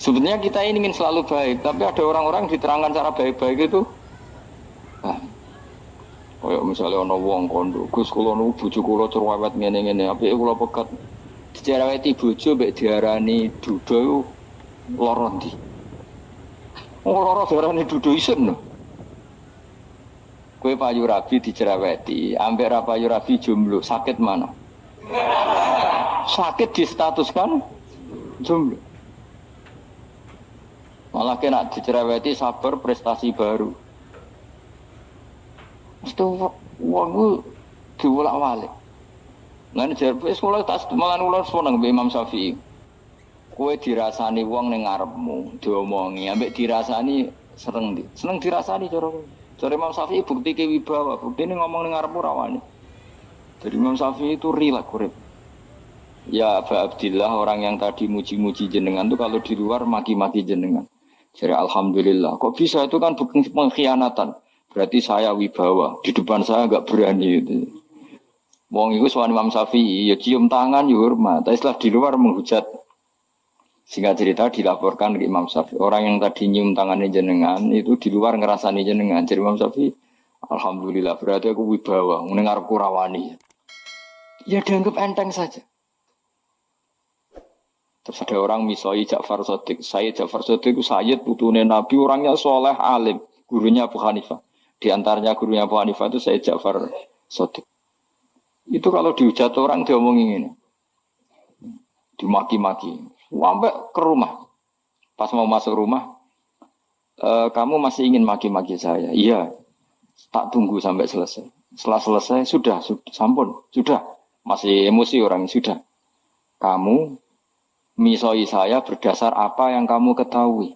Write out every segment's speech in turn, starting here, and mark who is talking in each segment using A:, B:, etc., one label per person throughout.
A: Sebenarnya kita ini ingin selalu baik, tapi ada orang-orang diterangkan cara baik-baik itu. Kayak misalnya ana wong kondo, Gus kula nu bojo kula cerewet ngene-ngene, apike kula pegat. Dicereweti bojo mbek diarani duda iku lara ndi? Lara diarani duda isin lho. Kowe payu rabi dicereweti, ambek ra payu rabi jomblo, sakit mana? Sakit distatuskan jomblo. Malah kena dicereweti sabar prestasi baru. Mesti wong diwolak-walik. Lan jarpe sekolah tak malan ular seneng mbek Imam Syafi'i. Kowe dirasani wong ning ngarepmu, diomongi, ambek dirasani seneng ndi? Seneng dirasani cara kowe. Cara Imam Syafi'i bukti ke wibawa, buktine ngomong ning ngarepmu ra wani. Jadi Imam Syafi'i itu rileks urip. Ya Aba Abdillah, orang yang tadi muji-muji jenengan itu kalau di luar maki-maki jenengan. Jadi alhamdulillah. Kok bisa itu kan bukan pengkhianatan. Berarti saya wibawa. Di depan saya enggak berani itu. Wong iku sowan Imam Syafi'i ya cium tangan ya hormat. Tapi setelah di luar menghujat. Singkat cerita dilaporkan ke Imam Syafi'i. Orang yang tadi nyium tangannya jenengan itu di luar ngerasani jenengan. Jadi Imam Syafi'i alhamdulillah berarti aku wibawa. Mendengar kurawani. Ya dianggap enteng saja. Terus ada orang misoi Ja'far Shadiq. Sayyid Ja'far Shadiq itu Sayyid putune Nabi, orangnya soleh alim, gurunya Abu Hanifah. Di antaranya gurunya Abu Hanifah itu Sayyid Ja'far Shadiq. Itu kalau dihujat orang diomongin ini. Dimaki-maki. Sampai ke rumah. Pas mau masuk rumah, kamu masih ingin maki-maki saya? Iya. Tak tunggu sampai selesai. Setelah selesai, sudah, sampun, sudah. Masih emosi orang, sudah. Kamu misoi saya berdasar apa yang kamu ketahui.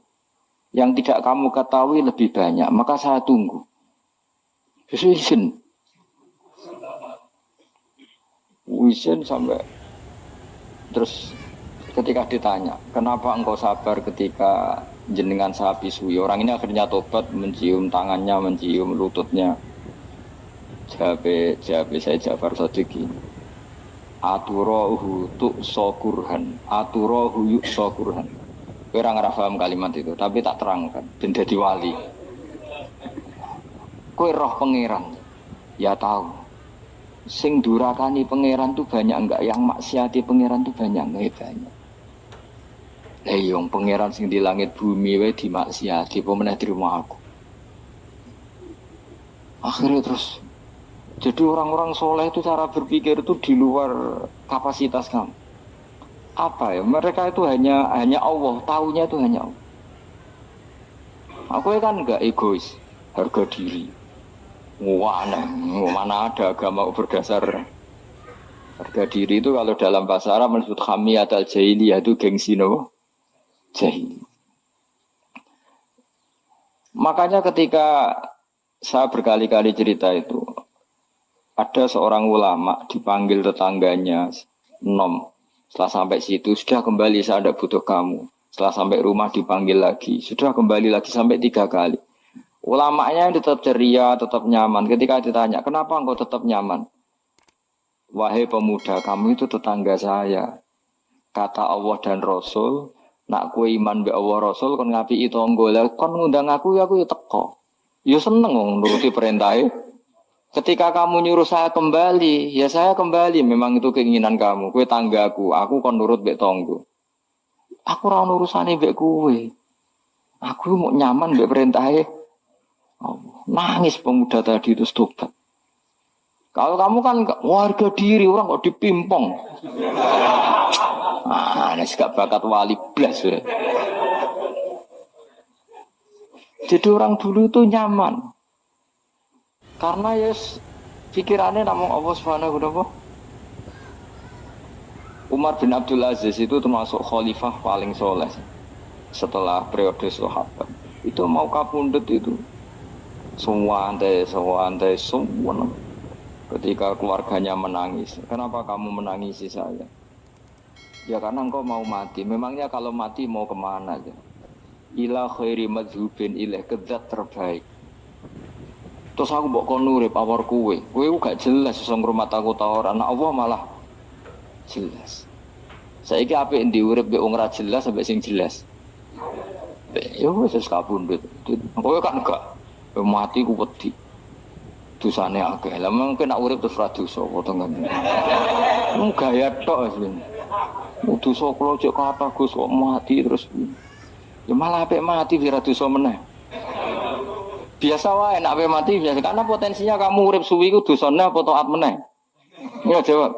A: Yang tidak kamu ketahui lebih banyak, maka saya tunggu. Izin sampai terus ketika ditanya, kenapa engkau sabar ketika jenengan saya pisui? Orang ini akhirnya tobat, mencium tangannya, mencium lututnya. Jawab saya Ja'far Shadiq ini. Aturahu tu'sokurhan, aturahu yu'sokurhan. Kowe ora ngrafaham kalimat itu, tapi tak terangkan ben dadi wali. Kowe roh pangeran. Ya tahu. Sing durakani pangeran tuh banyak enggak, yang maksiati pangeran tuh banyak enggak? Banyak. Lah yang pangeran sing di langit bumi wae dimaksiati, apa meneh terima aku. Akhirnya terus jadi orang-orang soleh itu cara berpikir itu di luar kapasitas kamu. Apa ya? Mereka itu hanya Allah, taunya itu hanya Allah. Aku kan enggak egois, harga diri. Mana ada agama berdasar harga diri itu kalau dalam bahasa Arab disebut hamiyat al-jahiliyah itu gengsi no? Jahili. Makanya ketika saya berkali-kali cerita itu, ada seorang ulama dipanggil tetangganya, nom. Setelah sampai situ, sudah kembali saya tidak butuh kamu. Setelah sampai rumah dipanggil lagi, sudah kembali lagi sampai 3 kali. Ulamanya tetap ceria, tetap nyaman. Ketika ditanya, kenapa engkau tetap nyaman? Wahai pemuda, kamu itu tetangga saya. Kata Allah dan Rasul, nak kue iman be Allah Rasul, kon ngapi itu tangga, kon ngundang aku ya teko. Ya seneng nuruti perintahnya. Ketika kamu nyuruh saya kembali, ya saya kembali. Memang itu keinginan kamu. Kue tanggaku, aku kon nurut mbek tonggo. Aku ora urusane mbek kue. Aku mau nyaman mbek perintahe. Nangis pemuda tadi itu tobat. Kalau kamu kan warga diri, orang kok dipimpong. Ini gak bakat wali blas ya. Jadi orang dulu itu nyaman. Karena yes, pikirannya namung Allah Subhanahu wa ta'ala. Umar bin Abdul Aziz itu termasuk khalifah paling soleh setelah periode sahabat. Itu mau kapundhut itu semua antai. Ketika keluarganya menangis, kenapa kamu menangisi saya? Ya karena engkau mau mati. Memangnya kalau mati mau kemana aja? Ila khairi madhubin ilaih, ke zat terbaik. Terus aku mbok kon urip awar kowe gak jelas sesung rumah aku ta ora. Ana Allah malah jelas. Saiki apik ndi urip mbek wong ra jelas sampai sing jelas. Ya wis kabundut. Kowe kan enggak. Mati ku wedi. Dosane akeh. Lah mungkin nak urip terus ra dosa apa to ngono. Mung gaya tok wis. Dosa kula cek kata Gus kok mati terus. Ya malah apik mati ora dosa meneh. Biasa wae nek ape mati biasa karena potensinya kamu urip suwi ku dosane apa taat meneh. Ya jawab.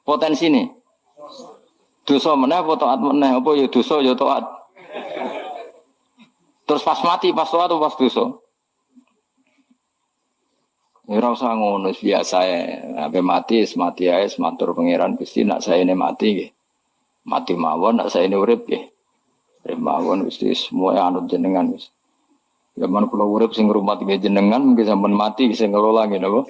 A: Potensine. Dosa meneh apa taat meneh? Apa ya dosa ya taat. Terus pas mati pas taat atau pas dosa? Ya ora usah ngono biasa ya. Ape mati ae matur pangeran Gusti nak saene mati nggih. Mati mawon nak saene urip nggih. Urip mawon Gusti semua anut jenengan wis. Zaman kula urip sing ngrumat nggih jenengan mungkin sampean mati sing ngelola nggih napa?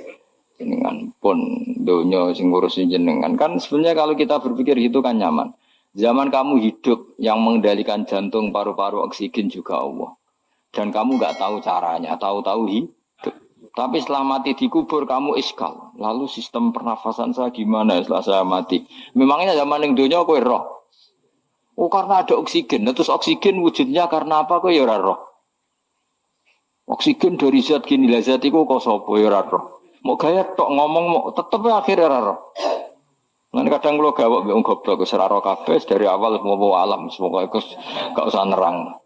A: Jenengan pun donya sing ngurusin jenengan kan sebenarnya kalau kita berpikir itu kan nyaman. Zaman kamu hidup yang mengendalikan jantung, paru-paru, oksigen juga Allah. Dan kamu nggak tahu caranya, tahu-tahu hidup. Tapi setelah mati dikubur kamu iskal. Lalu sistem pernafasan saya gimana setelah saya mati? Memangnya zaman yang dunia kowe roh. Oh karena ada oksigen. Terus oksigen wujudnya karena apa kowe ya ora roh? Oksigen dari zat gini lah zat iku kok sapa ya ora roh. Mau gaya tok ngomong mau tetep akhirnya ora roh. Nanti kadang kalau gawak mbek goblok wis ora roh kabeh dari awal mau alam semoga gak usah nerang.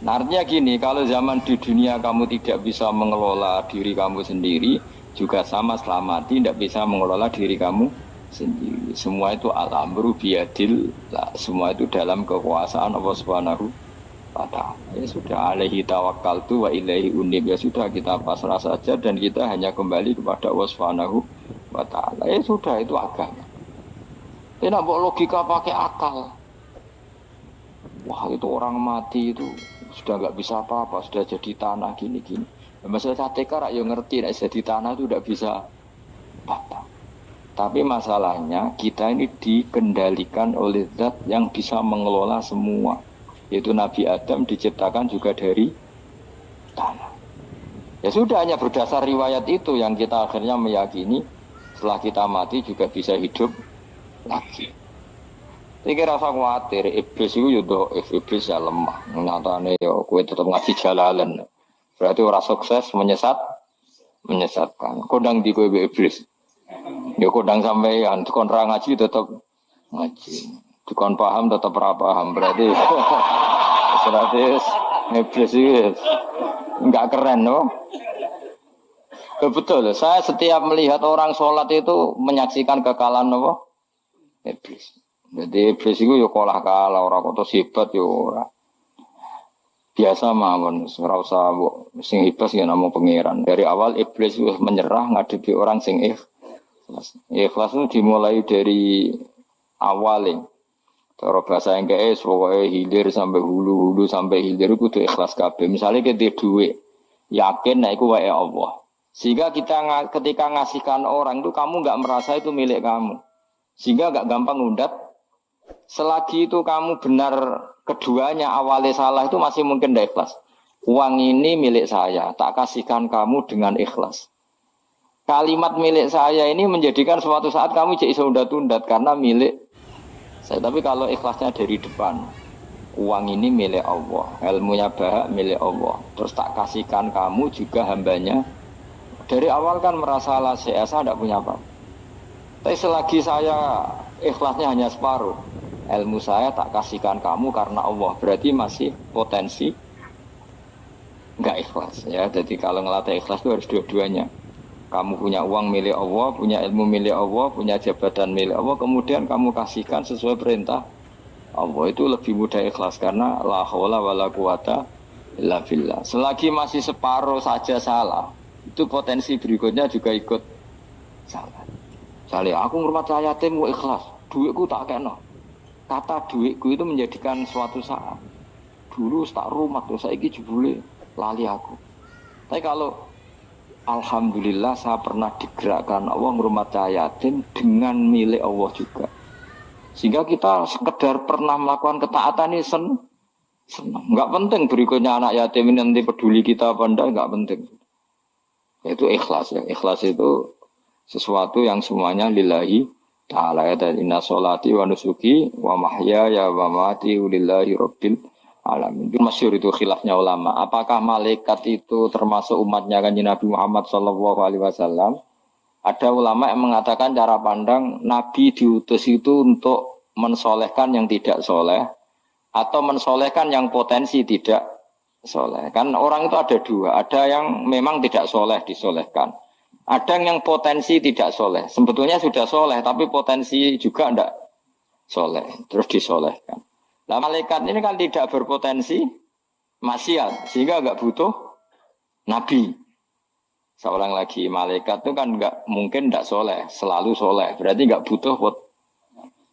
A: Nah, artinya gini, kalau zaman di dunia kamu tidak bisa mengelola diri kamu sendiri, juga sama setelah mati tidak bisa mengelola diri kamu sendiri. Semua itu al-amru biyadil, semua itu dalam kekuasaan Allah Subhanahu wa ta'ala. Ya sudah, alaihi tawakkaltu wa ilaihi unib. Ya sudah, kita pasrah saja dan kita hanya kembali kepada Allah Subhanahu wa ta'ala. Ya sudah, itu agama. Tidak boleh logika pakai akal. Wah, itu orang mati itu sudah nggak bisa apa-apa, sudah jadi tanah gini-gini. Masalah cateka rak yang ngerti, nek jadi tanah itu tidak bisa apa. Tapi masalahnya kita ini dikendalikan oleh zat yang bisa mengelola semua. Yaitu Nabi Adam diciptakan juga dari tanah. Ya sudah, hanya berdasar riwayat itu yang kita akhirnya meyakini setelah kita mati juga bisa hidup lagi. Iki rasa khawatir, iblis itu juga iblis ya lemah. Nyatane ya kowe tetap ngaji jalalan. Berarti orang sukses menyesatkan. Kodang di kowe iblis. Ya kodang sampean kon ra ngaji tetap ngaji. Dikon paham tetap ra paham. Berarti iblis itu enggak keren no. Betul, saya setiap melihat orang sholat itu menyaksikan kekalahan apa? Iblis. Jadi iblis itu ya kalah orang kok hebat ya ora. Biasa mawon, ora usah sing hebat ya namung pangeran. Dari awal iblis wis menyerah ngadepi orang sing ikhlas. Ikhlas itu dimulai dari awal. Cara bahasa Inggris pokoknya hilir sampai hulu sampai hilir itu kudu ikhlas kabeh. Misalnya kita duit, yakin nek iku wae Allah. Sehingga kita ketika ngasihkan orang itu kamu enggak merasa itu milik kamu. Sehingga enggak gampang ngundat. Selagi itu kamu benar keduanya awalnya salah itu masih mungkin tidak ikhlas. Uang ini milik saya, tak kasihkan kamu dengan ikhlas. Kalimat milik saya ini menjadikan suatu saat kamu jadi undat-undat karena milik saya. Tapi kalau ikhlasnya dari depan, uang ini milik Allah, ilmunya bahak milik Allah. Terus tak kasihkan kamu juga hambanya. Dari awal kan merasa saya tidak punya apa. Tapi selagi saya ikhlasnya hanya separuh, ilmu saya tak kasihkan kamu karena Allah, berarti masih potensi enggak ikhlas ya. Jadi kalau ngelatih ikhlas itu harus dua-duanya. Kamu punya uang milik Allah, punya ilmu milik Allah, punya jabatan milik Allah, kemudian kamu kasihkan sesuai perintah Allah, itu lebih mudah ikhlas karena la haula wala quwata illa billah. Selagi masih separuh saja salah, itu potensi berikutnya juga ikut salah. Misalnya aku ngurmat yatim mau ikhlas, duitku tak kena. Kata duitku itu menjadikan suatu saat. Dulu tak rumah tuh saiki jebule lali aku. Tapi kalau alhamdulillah saya pernah digerakkan Allah ngurmat yatim dengan milik Allah juga. Sehingga kita sekedar pernah melakukan ketaatan ini senang. Enggak penting berikutnya anak yatim ini nanti peduli kita apa enggak, enggak penting. Itu ikhlas ya. Ikhlas itu sesuatu yang semuanya lillahi Ta'ala ya inna sholati wa nusuki wa mahyaya wa mamati lillahi rabbil alamin. Itu masyhur itu khilafnya ulama. Apakah malaikat itu termasuk umatnya Kanjeng Nabi Muhammad sallallahu alaihi wasallam? Ada ulama yang mengatakan cara pandang Nabi diutus itu untuk mensolehkan yang tidak soleh atau mensolehkan yang potensi tidak soleh. Kan orang itu ada dua, ada yang memang tidak soleh disolehkan, ada yang potensi tidak soleh. Sebetulnya sudah soleh tapi potensi juga tidak soleh, terus disolehkan. Nah malaikat ini kan tidak berpotensi maksiat sehingga nggak butuh Nabi. Seorang lagi malaikat itu kan nggak mungkin tidak soleh, selalu soleh. Berarti nggak butuh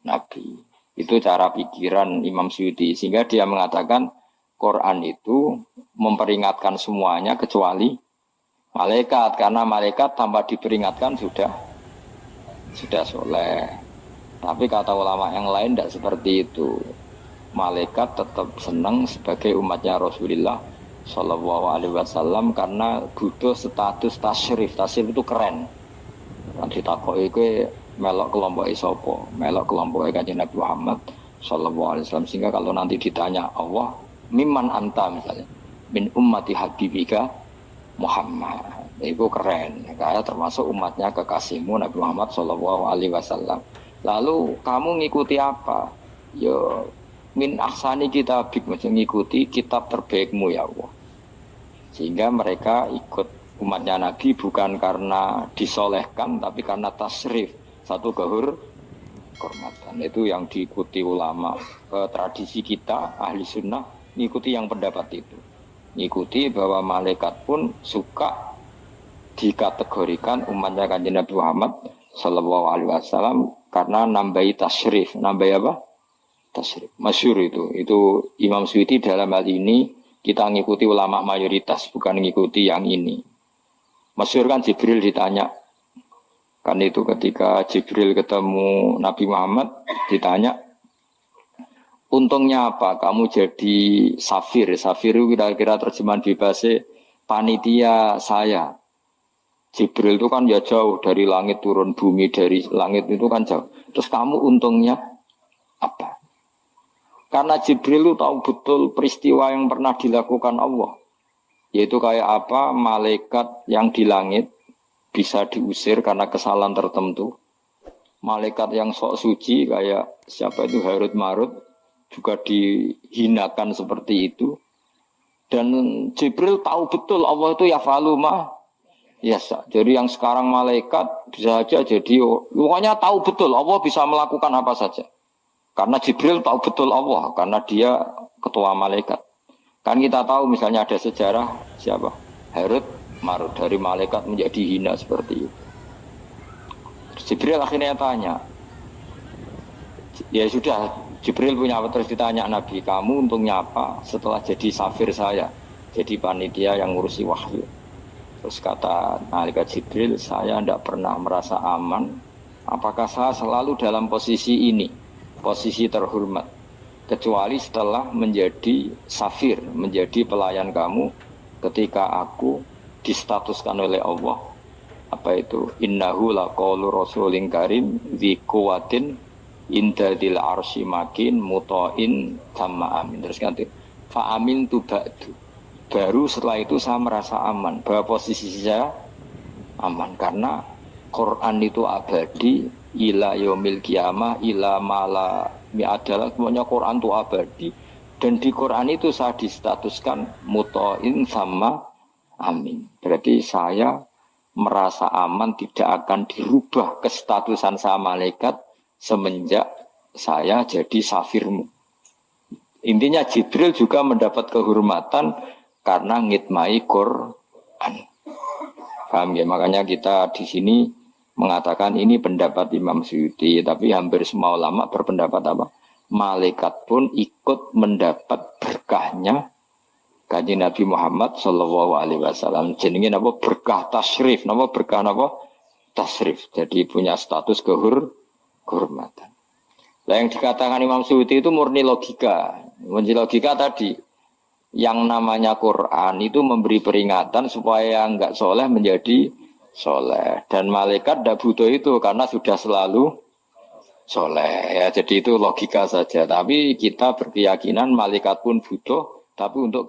A: Nabi. Itu cara pikiran Imam Suyuti. Sehingga dia mengatakan Quran itu memperingatkan semuanya kecuali malaikat. Karena malaikat tanpa diperingatkan sudah soleh. Tapi kata ulama yang lain tidak seperti itu. Malaikat tetap senang sebagai umatnya Rasulullah Sallallahu Alaihi Wasallam karena butuh status tasyrif. Tasyrif itu keren. Nanti takoi itu melok kelompok isopo, melok kelompok Kanjeng Nabi Muhammad Sallallahu Alaihi Wasallam. Sehingga kalau nanti ditanya Allah, mimman anta misalnya, min ummati habibika Muhammad, itu keren. Kayak termasuk umatnya kekasihmu Nabi Muhammad Sallallahu Alaihi Wasallam. Lalu kamu ngikuti apa? Yo min ahsani kitabik, mengikuti kitab terbaikmu ya Allah. Sehingga mereka ikut umatnya Nabi bukan karena disolehkan tapi karena tasrif, satu kehormatan. Itu yang diikuti ulama. Tradisi kita ahli sunnah ngikuti yang pendapat itu, ngikuti bahwa malaikat pun suka dikategorikan umatnya Kanjeng Nabi Muhammad Sallallahu Alaihi Wasallam karena nambahi tasrif. Nambahi apa? Tasrif. Masyhur itu Imam Suyuti dalam hal ini kita ngikuti ulama mayoritas, bukan ngikuti yang ini. Masyhur kan Jibril ditanya, kan itu ketika Jibril ketemu Nabi Muhammad ditanya, untungnya apa kamu jadi safir? Safir itu kira-kira terjemahan bebasnya panitia saya. Jibril itu kan ya jauh dari langit turun bumi, dari langit itu kan jauh. Terus kamu untungnya apa? Karena Jibril itu tahu betul peristiwa yang pernah dilakukan Allah. Yaitu kayak apa malaikat yang di langit bisa diusir karena kesalahan tertentu. Malaikat yang sok suci kayak siapa itu Harut Marut juga dihinakan seperti itu. Dan Jibril tahu betul Allah itu yafalu ma yasa. Jadi yang sekarang malaikat bisa saja jadi pokoknya tahu betul Allah bisa melakukan apa saja. Karena Jibril tahu betul Allah, karena dia ketua malaikat. Kan kita tahu misalnya ada sejarah siapa? Harut Marut, dari malaikat menjadi hina seperti itu. Jibril akhirnya tanya, ya sudah, Jibril punya apa, terus ditanya Nabi, kamu untungnya apa setelah jadi safir saya, jadi panitia yang ngurusi wahyu. Terus kata malaikat Jibril, saya tidak pernah merasa aman, apakah saya selalu dalam posisi ini, posisi terhormat, kecuali setelah menjadi safir, menjadi pelayan kamu ketika aku distatuskan oleh Allah apa itu innahu laqaulu rasulin karim dzi quwwatin indadil arsy makin muta'in sama amin. Terus ganti fa amin tu ba'du, baru setelah itu saya merasa aman bahwa posisi saya aman karena Quran itu abadi ila yaumil qiyamah ila mala adalah semuanya Quran itu abadi dan di Quran itu saya distatuskan muta'in sama amin. Berarti saya merasa aman tidak akan dirubah kestatusan saya malaikat semenjak saya jadi safirmu. Intinya Jibril juga mendapat kehormatan karena ngitmai Quran. Paham ya? Makanya kita di sini mengatakan ini pendapat Imam Suyuti, tapi hampir semua ulama berpendapat apa? Malaikat pun ikut mendapat berkahnya Kanjeng Nabi Muhammad Sallallahu Alaihi Wasallam. Jenenge apa? Berkah tasrif, apa berkah apa? Tasrif. Jadi punya status kehormatan. Nah, yang dikatakan Imam Suyuti itu murni logika. Murni logika tadi, yang namanya Quran itu memberi peringatan supaya yang enggak soleh menjadi soleh. Dan malaikat tidak butuh itu karena sudah selalu soleh ya. Jadi itu logika saja. Tapi kita berkeyakinan malaikat pun butuh, tapi untuk